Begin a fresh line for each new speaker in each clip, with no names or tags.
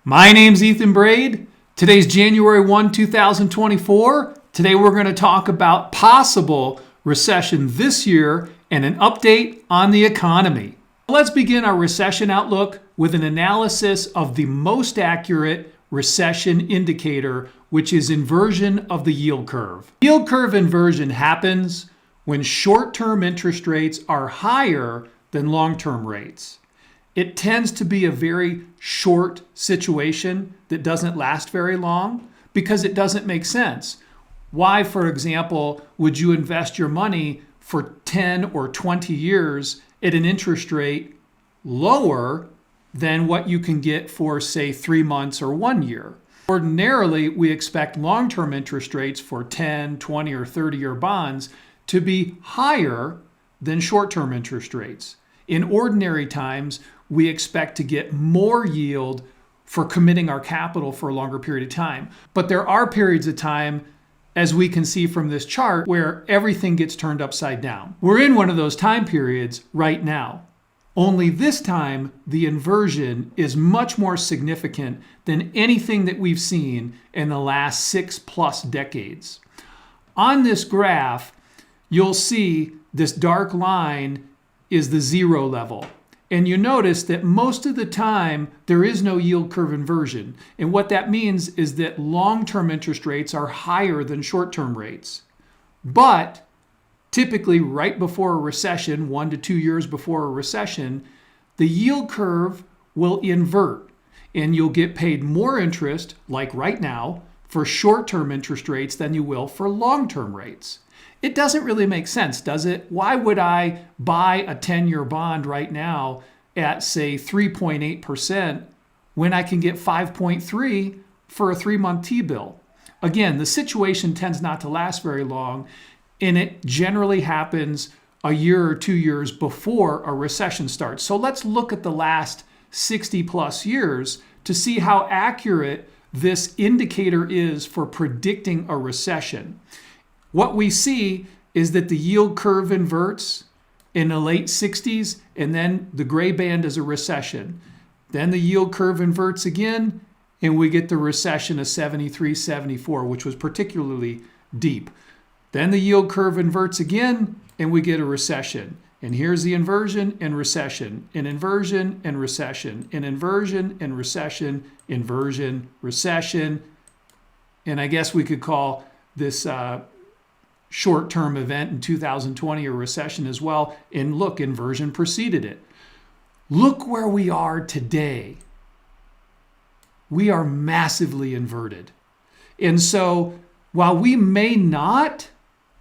My name's Ethan Braid. Today's January 1, 2024. Today we're going to talk about possible recession this year and an update on the economy. Let's begin our recession outlook with an analysis of the most accurate recession indicator, which is inversion of the yield curve. Yield curve inversion happens when short-term interest rates are higher than long-term rates. It tends to be a very short situation that doesn't last very long because it doesn't make sense. Why, for example, would you invest your money for 10 or 20 years at an interest rate lower than what you can get for, say, 3 months or 1 year? Ordinarily, we expect long-term interest rates for 10, 20, or 30-year bonds to be higher than short-term interest rates. In ordinary times, we expect to get more yield for committing our capital for a longer period of time. But there are periods of time, as we can see from this chart, where everything gets turned upside down. We're in one of those time periods right now. Only this time, the inversion is much more significant than anything that we've seen in the last 6+ decades. On this graph, you'll see this dark line is the zero level. And you notice that most of the time, there is no yield curve inversion. And what that means is that long-term interest rates are higher than short-term rates. But typically right before a recession, 1 to 2 years before a recession, the yield curve will invert. And you'll get paid more interest, like right now, for short-term interest rates than you will for long-term rates. It doesn't really make sense, does it? Why would I buy a 10-year bond right now at, say, 3.8% when I can get 5.3 for a 3-month T-bill? Again, the situation tends not to last very long, and it generally happens a year or 2 years before a recession starts. So let's look at the last 60+ years to see how accurate this indicator is for predicting a recession. What we see is that the yield curve inverts in the late 60s, and then the gray band is a recession. Then the yield curve inverts again, and we get the recession of 73, 74, which was particularly deep. Then the yield curve inverts again, and we get a recession. And here's the inversion and recession, an inversion and recession, an inversion and recession, inversion, recession. And I guess we could call this short-term event in 2020 a recession as well. And look, inversion preceded it. Look where we are today. We are massively inverted. And so while we may not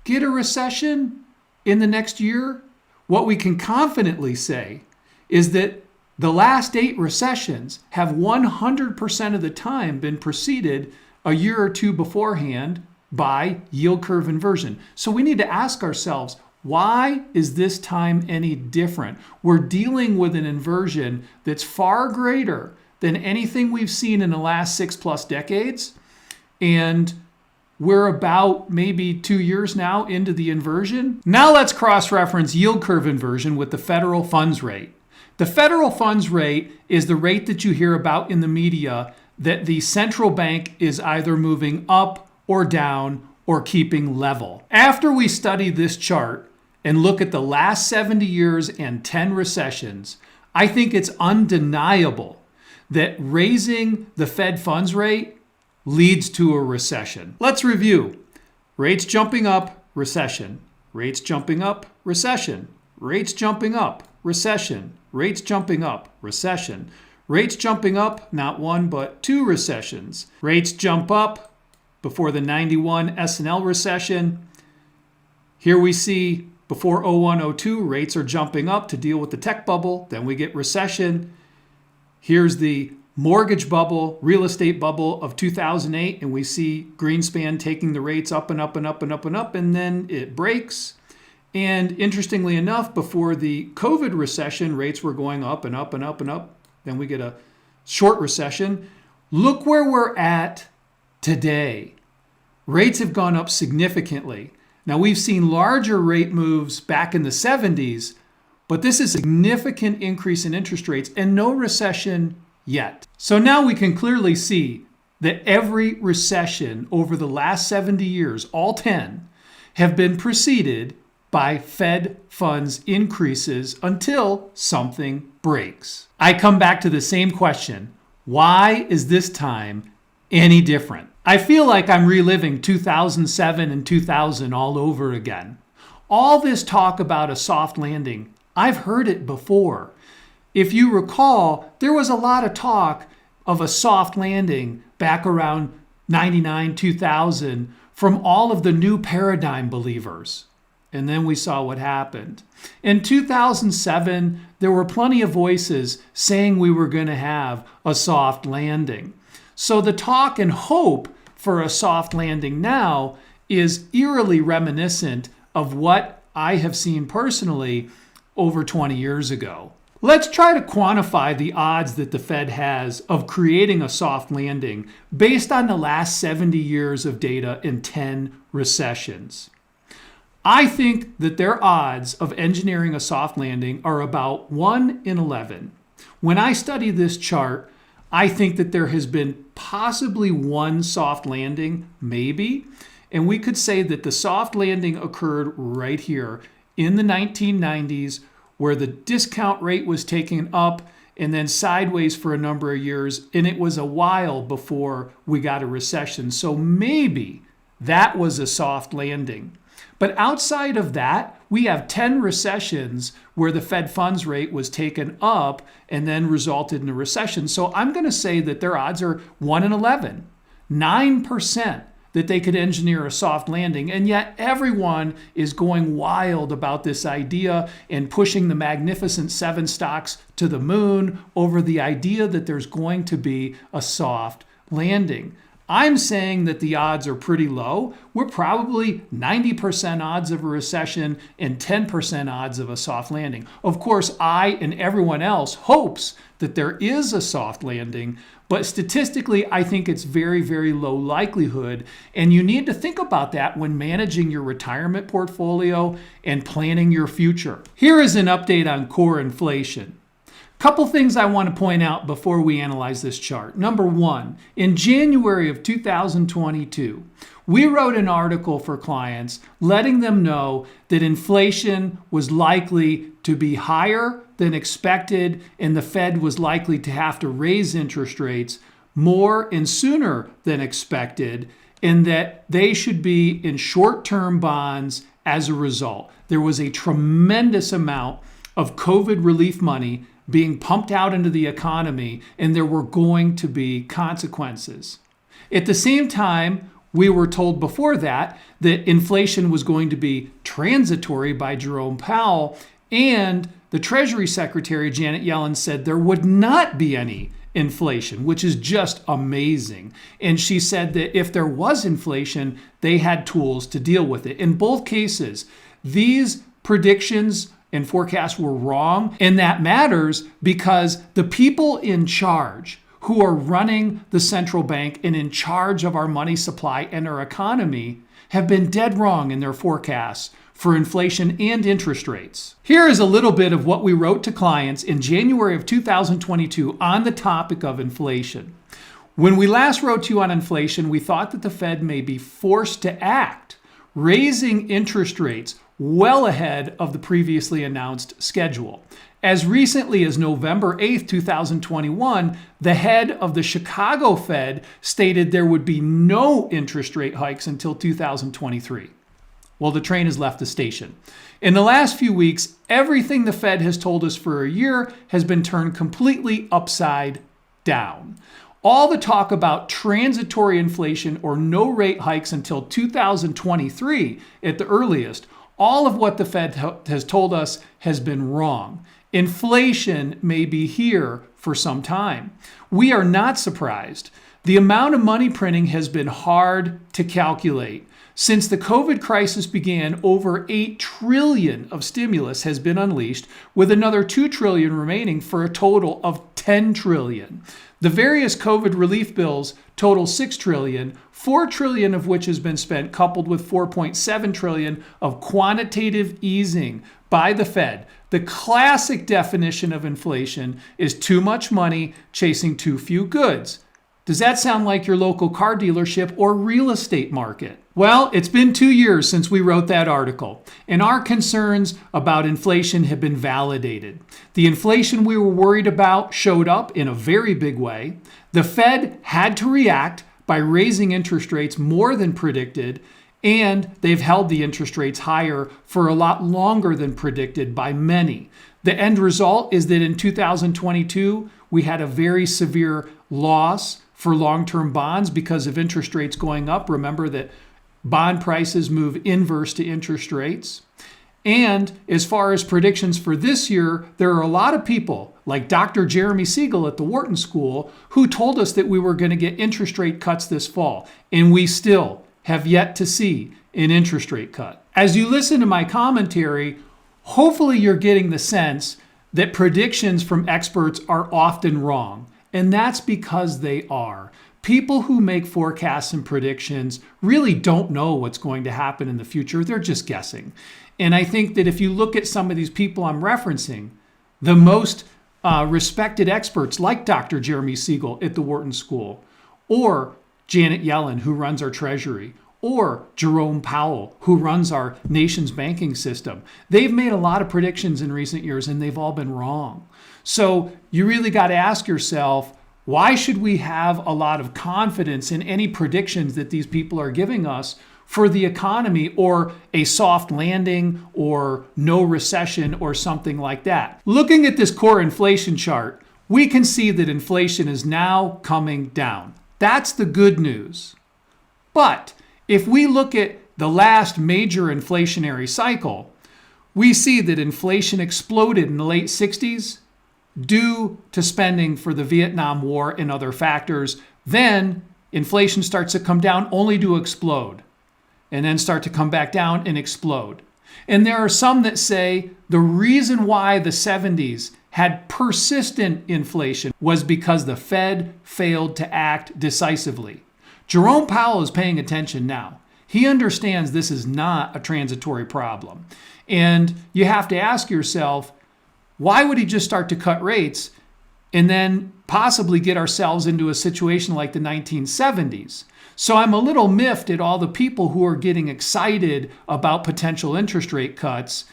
get a recession in the next year, what we can confidently say is that the last 8 recessions have 100% of the time been preceded a year or two beforehand by yield curve inversion. So we need to ask ourselves, why is this time any different? We're dealing with an inversion that's far greater than anything we've seen in the last 6+ decades. And we're about maybe 2 years now into the inversion. Now let's cross-reference yield curve inversion with the federal funds rate. The federal funds rate is the rate that you hear about in the media that the central bank is either moving up or down or keeping level. After we study this chart and look at the last 70 years and 10 recessions, I think it's undeniable that raising the Fed funds rate leads to a recession. Let's review. Rates jumping up, recession. Rates jumping up, recession. Rates jumping up, recession. Rates jumping up, recession. Rates jumping up, not 1 but 2 recessions. Rates jump up before the 91 S&L recession. Here we see before 01-02, rates are jumping up to deal with the tech bubble. Then we get recession. Here's the mortgage bubble, real estate bubble of 2008, and we see Greenspan taking the rates up and up and up and up and up, and then it breaks. And interestingly enough, before the COVID recession, rates were going up and up and up and up. Then we get a short recession. Look where we're at today. Rates have gone up significantly. Now, we've seen larger rate moves back in the 70s, but this is a significant increase in interest rates and no recession yet. So now we can clearly see that every recession over the last 70 years, all 10, have been preceded by Fed funds increases until something breaks. I come back to the same question. Why is this time any different? I feel like I'm reliving 2007 and 2000 all over again. All this talk about a soft landing, I've heard it before. If you recall, there was a lot of talk of a soft landing back around 99, 2000 from all of the new paradigm believers. And then we saw what happened. In 2007, there were plenty of voices saying we were going to have a soft landing. So the talk and hope for a soft landing now is eerily reminiscent of what I have seen personally over 20 years ago. Let's try to quantify the odds that the Fed has of creating a soft landing based on the last 70 years of data in 10 recessions. I think that their odds of engineering a soft landing are about 1 in 11. When I study this chart, I think that there has been possibly one soft landing, maybe, and we could say that the soft landing occurred right here in the 1990s, where the discount rate was taken up and then sideways for a number of years, and it was a while before we got a recession. So maybe that was a soft landing. But outside of that, we have 10 recessions where the Fed funds rate was taken up and then resulted in a recession. So I'm going to say that their odds are 1 in 11, 9% that they could engineer a soft landing. And yet everyone is going wild about this idea and pushing the Magnificent Seven stocks to the moon over the idea that there's going to be a soft landing. I'm saying that the odds are pretty low. We're probably 90% odds of a recession and 10% odds of a soft landing. Of course, I and everyone else hopes that there is a soft landing, but statistically, I think it's very, very low likelihood. And you need to think about that when managing your retirement portfolio and planning your future. Here is an update on core inflation. Couple things I want to point out before we analyze this chart. Number one, in January of 2022, we wrote an article for clients letting them know that inflation was likely to be higher than expected and the Fed was likely to have to raise interest rates more and sooner than expected, and that they should be in short-term bonds as a result. There was a tremendous amount of COVID relief money being pumped out into the economy, and there were going to be consequences. At the same time, we were told before that inflation was going to be transitory by Jerome Powell, and the Treasury Secretary, Janet Yellen, said there would not be any inflation, which is just amazing. And she said that if there was inflation, they had tools to deal with it. In both cases, these predictions and forecasts were wrong, and that matters because the people in charge who are running the central bank and in charge of our money supply and our economy have been dead wrong in their forecasts for inflation and interest rates. Here is a little bit of what we wrote to clients in January of 2022 on the topic of inflation. When we last wrote to you on inflation, we thought that the Fed may be forced to act, raising interest rates well ahead of the previously announced schedule. As recently as November 8th, 2021, the head of the Chicago Fed stated there would be no interest rate hikes until 2023. Well, the train has left the station. In the last few weeks, everything the Fed has told us for a year has been turned completely upside down. All the talk about transitory inflation or no rate hikes until 2023 at the earliest, all of what the Fed has told us has been wrong. Inflation may be here for some time. We are not surprised. The amount of money printing has been hard to calculate. Since the COVID crisis began, over $8 trillion of stimulus has been unleashed, with another $2 trillion remaining for a total of 10 trillion. The various COVID relief bills total 6 trillion, 4 trillion of which has been spent, coupled with 4.7 trillion of quantitative easing by the Fed. The classic definition of inflation is too much money chasing too few goods. Does that sound like your local car dealership or real estate market? Well, it's been 2 years since we wrote that article, and our concerns about inflation have been validated. The inflation we were worried about showed up in a very big way. The Fed had to react by raising interest rates more than predicted, and they've held the interest rates higher for a lot longer than predicted by many. The end result is that in 2022, we had a very severe loss for long-term bonds because of interest rates going up. Remember that bond prices move inverse to interest rates. And as far as predictions for this year, there are a lot of people like Dr. Jeremy Siegel at the Wharton School who told us that we were going to get interest rate cuts this fall. And we still have yet to see an interest rate cut. As you listen to my commentary, hopefully you're getting the sense that predictions from experts are often wrong. And that's because they are. People who make forecasts and predictions really don't know what's going to happen in the future. They're just guessing. And I think that if you look at some of these people I'm referencing, the most respected experts like Dr. Jeremy Siegel at the Wharton School, or Janet Yellen, who runs our Treasury, or Jerome Powell, who runs our nation's banking system, they've made a lot of predictions in recent years and they've all been wrong. So you really got to ask yourself, why should we have a lot of confidence in any predictions that these people are giving us for the economy or a soft landing or no recession or something like that? Looking at this core inflation chart, we can see that inflation is now coming down. That's the good news. But if we look at the last major inflationary cycle, we see that inflation exploded in the late 60s due to spending for the Vietnam War and other factors. Then inflation starts to come down only to explode, and then start to come back down and explode. And there are some that say the reason why the 70s had persistent inflation was because the Fed failed to act decisively. Jerome Powell is paying attention now. He understands this is not a transitory problem. And you have to ask yourself, why would he just start to cut rates and then possibly get ourselves into a situation like the 1970s? So I'm a little miffed at all the people who are getting excited about potential interest rate cuts.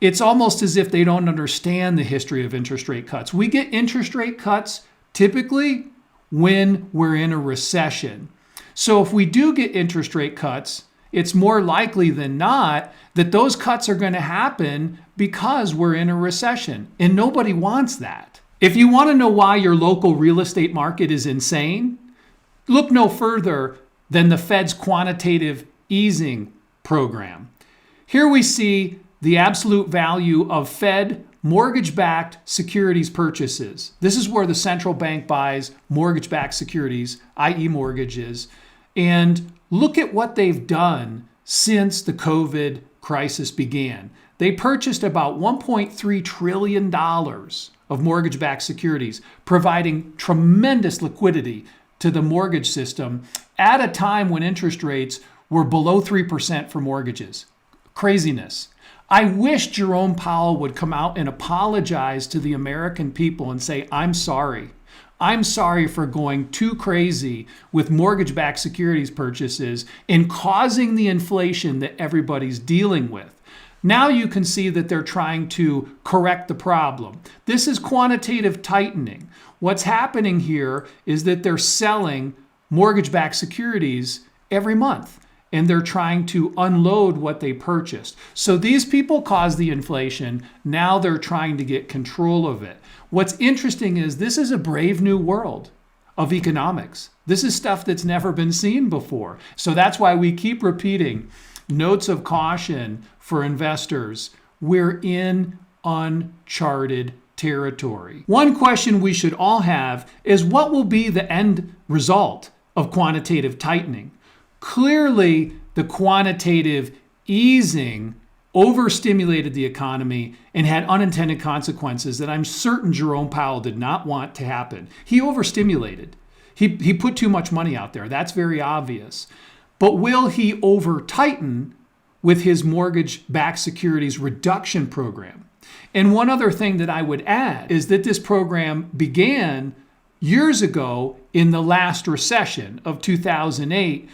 It's almost as if they don't understand the history of interest rate cuts. We get interest rate cuts typically when we're in a recession. So if we do get interest rate cuts, it's more likely than not that those cuts are going to happen because we're in a recession, and nobody wants that. If you want to know why your local real estate market is insane, look no further than the Fed's quantitative easing program. Here we see the absolute value of Fed mortgage-backed securities purchases. This is where the central bank buys mortgage-backed securities, i.e. mortgages. And look at what they've done since the COVID crisis began. They purchased about $1.3 trillion of mortgage-backed securities, providing tremendous liquidity to the mortgage system at a time when interest rates were below 3% for mortgages. Craziness. I wish Jerome Powell would come out and apologize to the American people and say, I'm sorry. I'm sorry for going too crazy with mortgage-backed securities purchases and causing the inflation that everybody's dealing with. Now you can see that they're trying to correct the problem. This is quantitative tightening. What's happening here is that they're selling mortgage-backed securities every month, and they're trying to unload what they purchased. So these people caused the inflation. Now they're trying to get control of it. What's interesting is this is a brave new world of economics. This is stuff that's never been seen before. So that's why we keep repeating notes of caution for investors. We're in uncharted territory. One question we should all have is, what will be the end result of quantitative tightening? Clearly, the quantitative easing overstimulated the economy and had unintended consequences that I'm certain Jerome Powell did not want to happen. He overstimulated. He put too much money out there. That's very obvious. But will he over-tighten with his mortgage-backed securities reduction program? And one other thing that I would add is that this program began years ago in the last recession of 2008,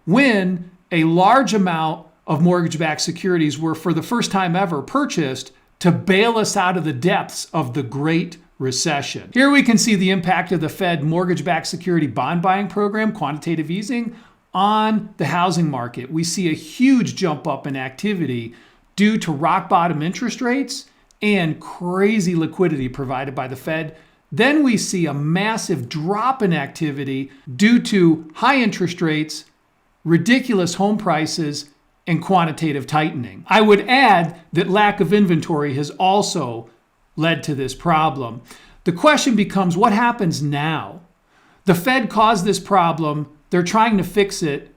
when a large amount of mortgage-backed securities were for the first time ever purchased to bail us out of the depths of the Great Recession. Here we can see the impact of the Fed mortgage-backed security bond buying program, quantitative easing, on the housing market. We see a huge jump up in activity due to rock bottom interest rates and crazy liquidity provided by the Fed. Then we see a massive drop in activity due to high interest rates, ridiculous home prices, and quantitative tightening. I would add that lack of inventory has also led to this problem. The question becomes, what happens now? The Fed caused this problem. They're trying to fix it.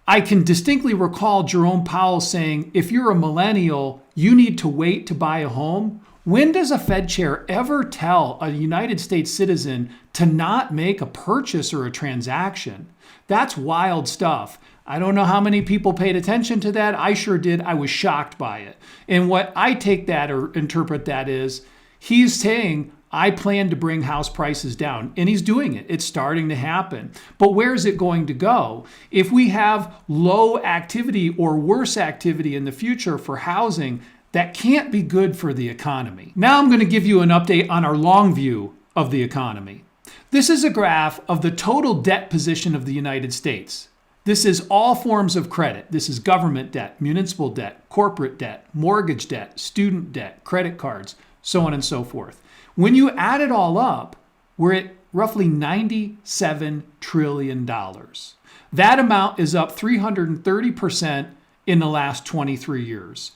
I can distinctly recall Jerome Powell saying, if you're a millennial, you need to wait to buy a home. When does a Fed chair ever tell a United States citizen to not make a purchase or a transaction? That's wild stuff. I don't know how many people paid attention to that. I sure did. I was shocked by it. And what I take that or interpret that is, he's saying, I plan to bring house prices down. And he's doing it. It's starting to happen. But where is it going to go? If we have low activity or worse activity in the future for housing, that can't be good for the economy. Now I'm going to give you an update on our long view of the economy. This is a graph of the total debt position of the United States. This is all forms of credit. This is government debt, municipal debt, corporate debt, mortgage debt, student debt, credit cards, so on and so forth. When you add it all up, we're at roughly $97 trillion. That amount is up 330% in the last 23 years.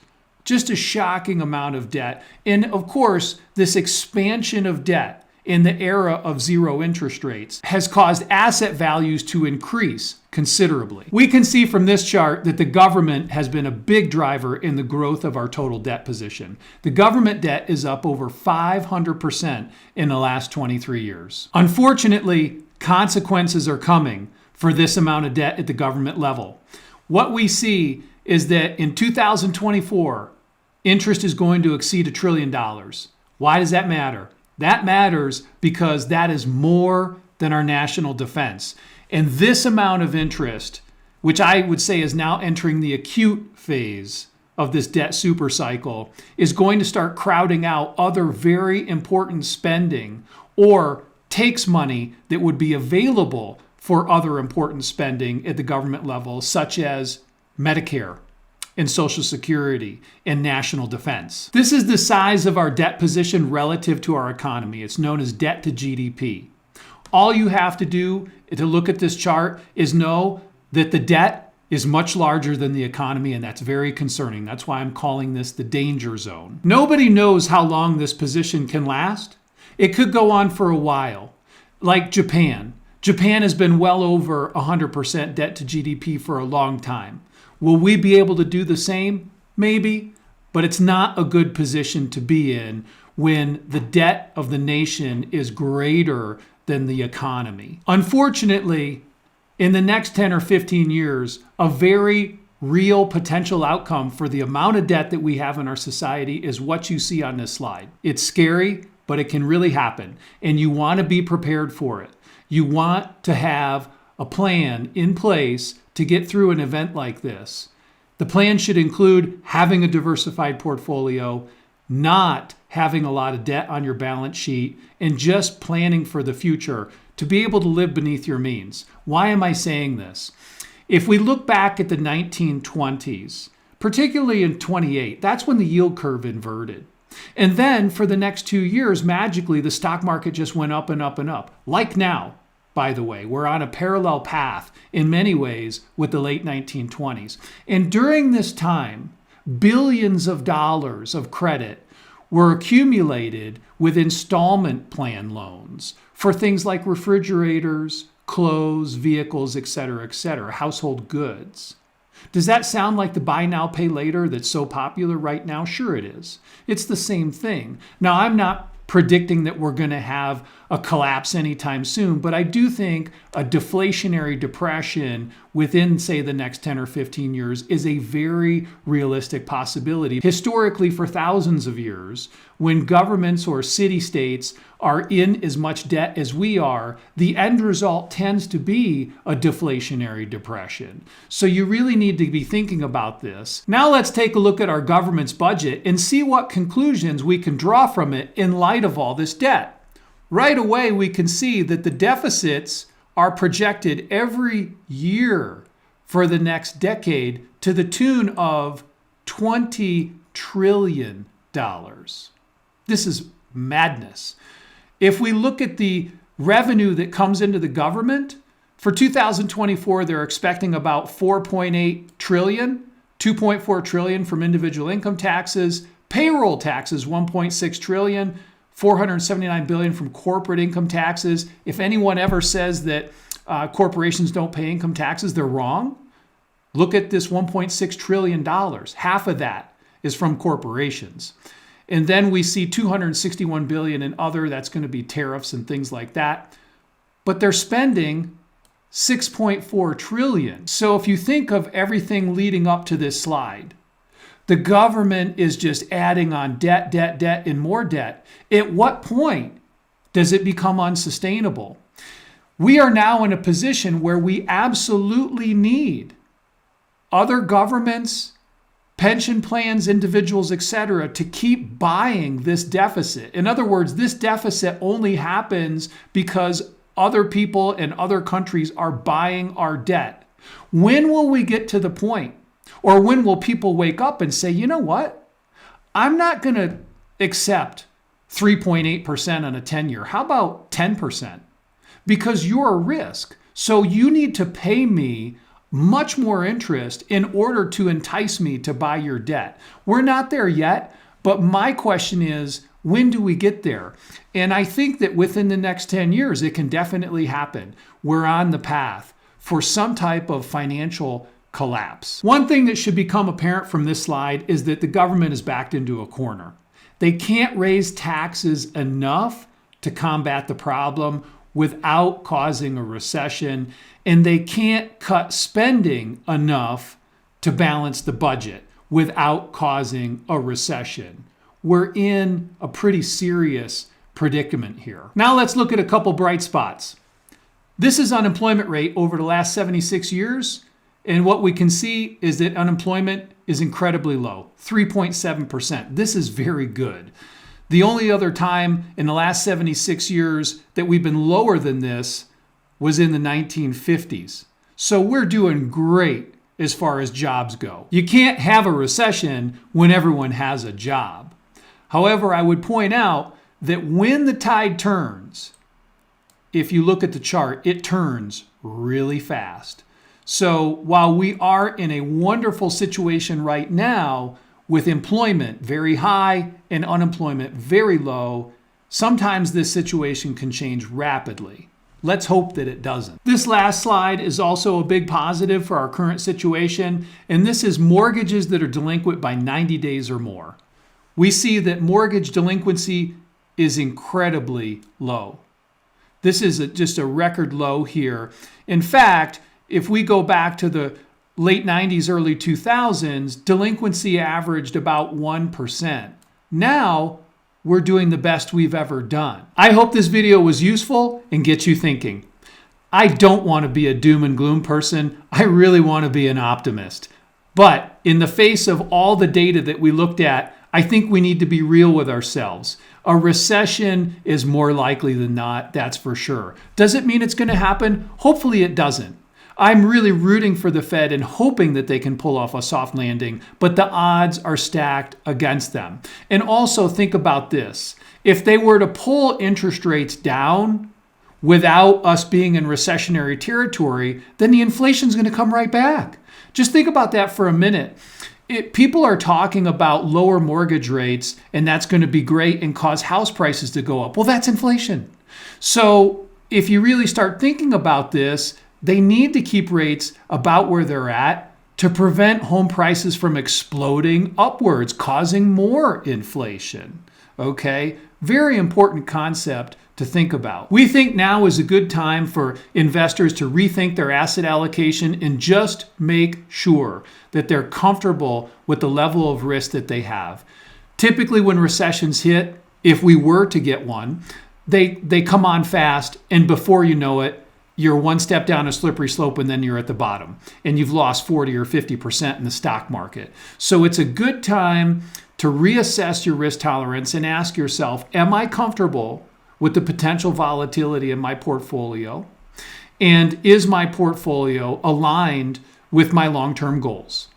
Just a shocking amount of debt. And of course, this expansion of debt in the era of zero interest rates has caused asset values to increase considerably. We can see from this chart that the government has been a big driver in the growth of our total debt position. The government debt is up over 500% in the last 23 years. Unfortunately, consequences are coming for this amount of debt at the government level. What we see is that in 2024, interest is going to exceed $1 trillion. Why does that matter? That matters because that is more than our national defense. And this amount of interest, which I would say is now entering the acute phase of this debt super cycle, is going to start crowding out other very important spending, or takes money that would be available for other important spending at the government level, such as Medicare and Social Security and national defense. This is the size of our debt position relative to our economy. It's known as debt to GDP. All you have to do to look at this chart is know that the debt is much larger than the economy, and that's very concerning. That's why I'm calling this the danger zone. Nobody knows how long this position can last. It could go on for a while, like Japan. Japan has been well over 100% debt to GDP for a long time. Will we be able to do the same? Maybe, but it's not a good position to be in when the debt of the nation is greater than the economy. Unfortunately, in the next 10 or 15 years, a very real potential outcome for the amount of debt that we have in our society is what you see on this slide. It's scary, but it can really happen, and you want to be prepared for it. You want to have a plan in place to get through an event like this. The plan should include having a diversified portfolio, not having a lot of debt on your balance sheet, and just planning for the future to be able to live beneath your means. Why am I saying this? If we look back at the 1920s, particularly in 28, that's when the yield curve inverted. And then for the next 2 years, magically, the stock market just went up and up and up. Like now, by the way, we're on a parallel path in many ways with the late 1920s. And during this time, billions of dollars of credit were accumulated with installment plan loans for things like refrigerators, clothes, vehicles, et cetera, household goods. Does that sound like the buy now, pay later that's so popular right now? Sure it is. It's the same thing. Now, I'm not predicting that we're going to have a collapse anytime soon, but I do think a deflationary depression within, say, the next 10 or 15 years is a very realistic possibility. Historically, for thousands of years, when governments or city-states are in as much debt as we are, the end result tends to be a deflationary depression. So you really need to be thinking about this. Now let's take a look at our government's budget and see what conclusions we can draw from it in light of all this debt. Right away, we can see that the deficits are projected every year for the next decade to the tune of $20 trillion. This is madness. If we look at the revenue that comes into the government, for 2024, they're expecting about 4.8 trillion, 2.4 trillion from individual income taxes, payroll taxes, 1.6 trillion, 479 billion from corporate income taxes. If anyone ever says that corporations don't pay income taxes, they're wrong. Look at this $1.6 trillion. Half of that is from corporations. And then we see 261 billion in other, that's going to be tariffs and things like that. But they're spending 6.4 trillion. So if you think of everything leading up to this slide, the government is just adding on debt, debt, debt, and more debt. At what point does it become unsustainable? We are now in a position where we absolutely need other governments, pension plans, individuals, etc., to keep buying this deficit. In other words, this deficit only happens because other people and other countries are buying our debt. When will we get to the point? Or when will people wake up and say, you know what? I'm not going to accept 3.8% on a 10-year. How about 10%? Because you're a risk. So you need to pay me much more interest in order to entice me to buy your debt. We're not there yet, but my question is, when do we get there? And I think that within the next 10 years, it can definitely happen. We're on the path for some type of financial collapse. One thing that should become apparent from this slide is that the government is backed into a corner. They can't raise taxes enough to combat the problem without causing a recession, and they can't cut spending enough to balance the budget without causing a recession. We're in a pretty serious predicament here. Now let's look at a couple bright spots. This is unemployment rate over the last 76 years. And what we can see is that unemployment is incredibly low, 3.7%. This is very good. The only other time in the last 76 years that we've been lower than this was in the 1950s. So we're doing great as far as jobs go. You can't have a recession when everyone has a job. However, I would point out that when the tide turns, if you look at the chart, it turns really fast. So while we are in a wonderful situation right now with employment very high and unemployment very low, sometimes this situation can change rapidly. Let's hope that it doesn't. This last slide is also a big positive for our current situation, and this is mortgages that are delinquent by 90 days or more. We see that mortgage delinquency is incredibly low. This is just a record low here. In fact, if we go back to the late 90s, early 2000s, delinquency averaged about 1%. Now, we're doing the best we've ever done. I hope this video was useful and gets you thinking. I don't want to be a doom and gloom person. I really want to be an optimist. But in the face of all the data that we looked at, I think we need to be real with ourselves. A recession is more likely than not, that's for sure. Does it mean it's going to happen? Hopefully it doesn't. I'm really rooting for the Fed and hoping that they can pull off a soft landing, but the odds are stacked against them. And also think about this. If they were to pull interest rates down without us being in recessionary territory, then the inflation is going to come right back. Just think about that for a minute. People are talking about lower mortgage rates, and that's going to be great and cause house prices to go up. Well, that's inflation. So if you really start thinking about this, they need to keep rates about where they're at to prevent home prices from exploding upwards, causing more inflation. Okay, very important concept to think about. We think now is a good time for investors to rethink their asset allocation and just make sure that they're comfortable with the level of risk that they have. Typically, when recessions hit, if we were to get one, they come on fast, and before you know it, you're one step down a slippery slope and then you're at the bottom and you've lost 40 or 50% in the stock market. So it's a good time to reassess your risk tolerance and ask yourself, am I comfortable with the potential volatility in my portfolio? And is my portfolio aligned with my long-term goals?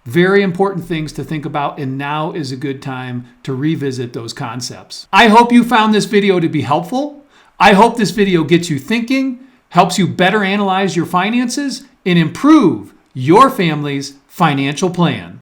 Very important things to think about, and now is a good time to revisit those concepts. I hope you found this video to be helpful. I hope this video gets you thinking, helps you better analyze your finances, and improve your family's financial plan.